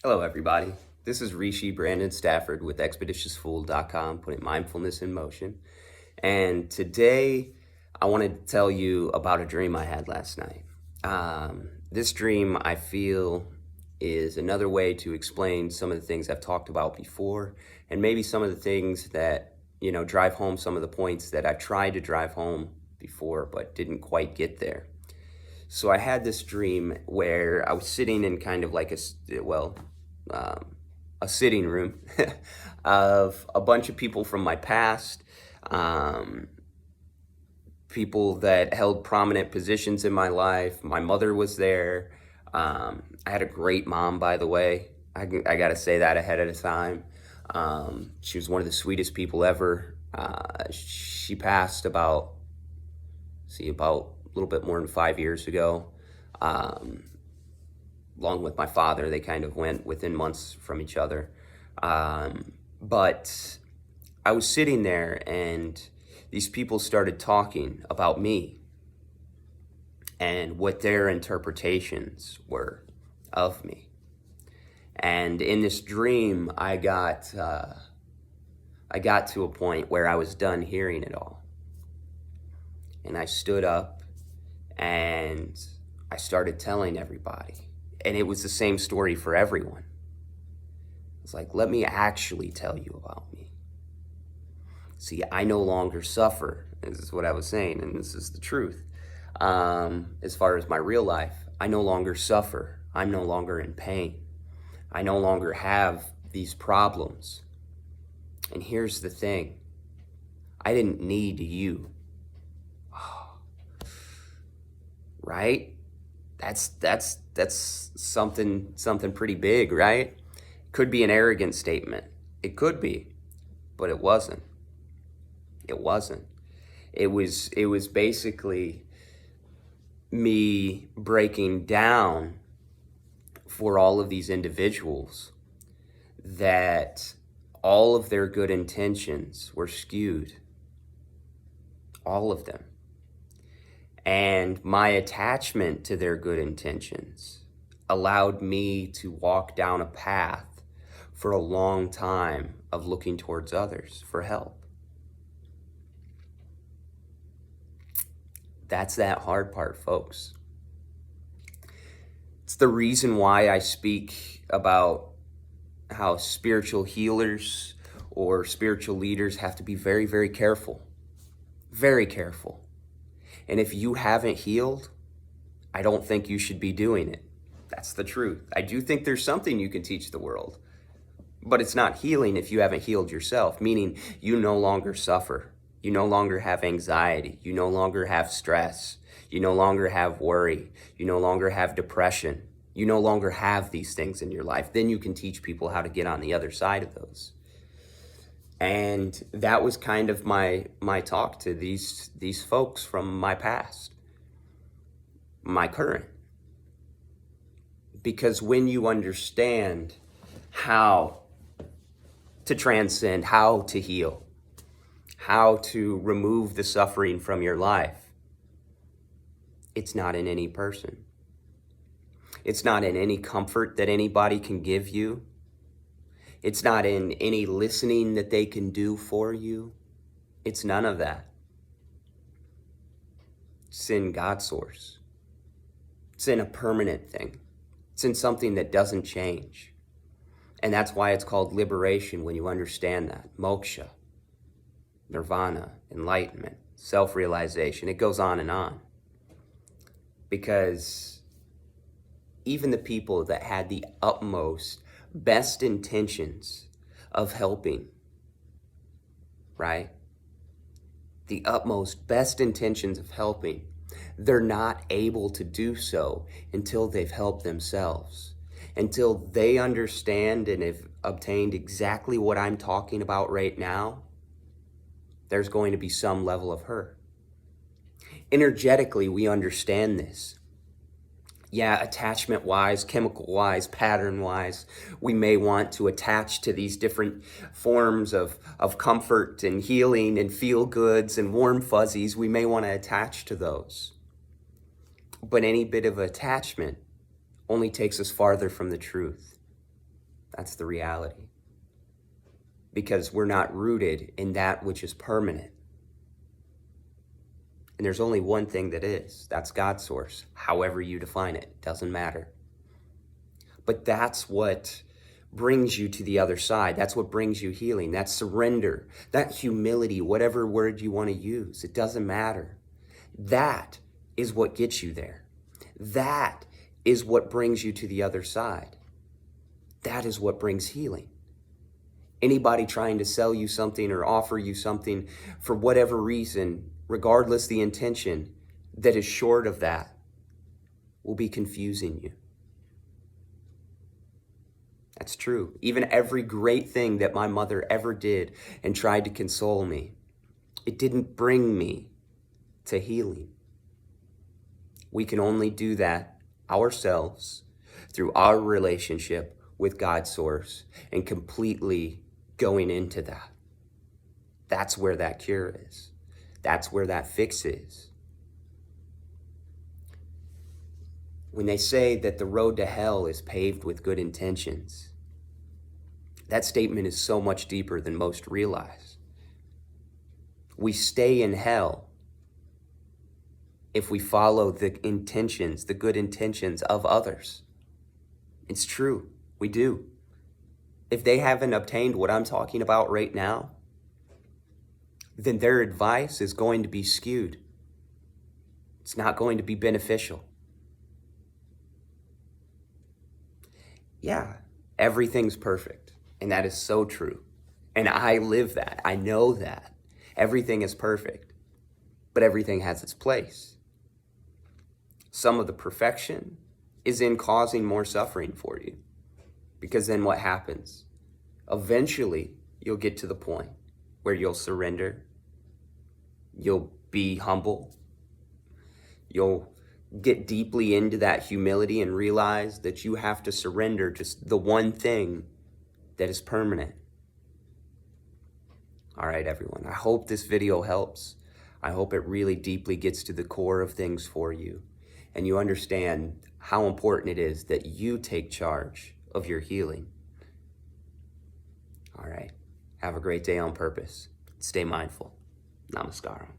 Hello, everybody. This is Rishi Brandon Stafford with ExpeditiousFool.com, putting mindfulness in motion. And today, I want to tell you about a dream I had last night. This dream, I feel, is another way to explain some of the things I've talked about before, and maybe some of the things that, drive home some of the points that I've tried to drive home before, but didn't quite get there. So I had this dream where I was sitting in kind of like um, a sitting room of a bunch of people from my past, um, people that held prominent positions in my life. My mother was there. I had a great mom, by the way. I got to say that ahead of time. She was one of the sweetest people ever. She passed about a little bit more than 5 years ago. Um, Along with my father, they kind of went within months from each other. But I was sitting there and these people started talking about me and what their interpretations were of me. And in this dream, I got to a point where I was done hearing it all. And I stood up and I started telling everybody. And it was the same story for everyone. It's like, let me actually tell you about me. See, I no longer suffer. This is what I was saying, and this is the truth. As far as my real life, I no longer suffer. I'm no longer in pain. I no longer have these problems. And here's the thing. I didn't need you. Right? That's something pretty big, right? Could be an arrogant statement. It could be, but it wasn't. It wasn't. It was basically me breaking down for all of these individuals that all of their good intentions were skewed. All of them. And my attachment to their good intentions allowed me to walk down a path for a long time of looking towards others for help. That's that hard part, folks. It's the reason why I speak about how spiritual healers or spiritual leaders have to be very, very careful. Very careful. And if you haven't healed, I don't think you should be doing it. That's the truth. I do think there's something you can teach the world, but it's not healing if you haven't healed yourself, meaning you no longer suffer. You no longer have anxiety. You no longer have stress. You no longer have worry. You no longer have depression. You no longer have these things in your life. Then you can teach people how to get on the other side of those. And that was kind of my talk to these folks from my past, my current. Because when you understand how to transcend, how to heal, how to remove the suffering from your life, it's not in any person. It's not in any comfort that anybody can give you. It's not in any listening that they can do for you. It's none of that. It's in God's source. It's in a permanent thing. It's in something that doesn't change. And that's why it's called liberation when you understand that. Moksha, nirvana, enlightenment, self-realization. It goes on and on. Because even the people that had the utmost best intentions of helping, right? The utmost best intentions of helping, they're not able to do so until they've helped themselves, until they understand and have obtained exactly what I'm talking about right now. There's going to be some level of hurt. Energetically, we understand this. Yeah, attachment-wise, chemical-wise, pattern-wise, we may want to attach to these different forms of comfort and healing and feel-goods and warm fuzzies. We may want to attach to those. But any bit of attachment only takes us farther from the truth. That's the reality. Because we're not rooted in that which is permanent. And there's only one thing that is. That's God's source. However you define it, doesn't matter. But that's what brings you to the other side. That's what brings you healing. That surrender, that humility, whatever word you want to use, it doesn't matter. That is what gets you there. That is what brings you to the other side. That is what brings healing. Anybody trying to sell you something or offer you something for whatever reason, regardless the intention, that is short of that, will be confusing you. That's true. Even every great thing that my mother ever did and tried to console me, it didn't bring me to healing. We can only do that ourselves through our relationship with God's source and completely going into that. That's where that cure is. That's where that fix is. When they say that the road to hell is paved with good intentions, that statement is so much deeper than most realize. We stay in hell if we follow the intentions, the good intentions of others. It's true, we do. If they haven't obtained what I'm talking about right now, then their advice is going to be skewed. It's not going to be beneficial. Yeah, everything's perfect, and that is so true. And I live that, I know that. Everything is perfect, but everything has its place. Some of the perfection is in causing more suffering for you. Because then what happens? Eventually, you'll get to the point where you'll surrender. You'll be humble. You'll get deeply into that humility and realize that you have to surrender just the one thing that is permanent. All right, everyone. I hope this video helps. I hope it really deeply gets to the core of things for you, and you understand how important it is that you take charge of your healing. All right. Have a great day on purpose. Stay mindful. Namaskaram.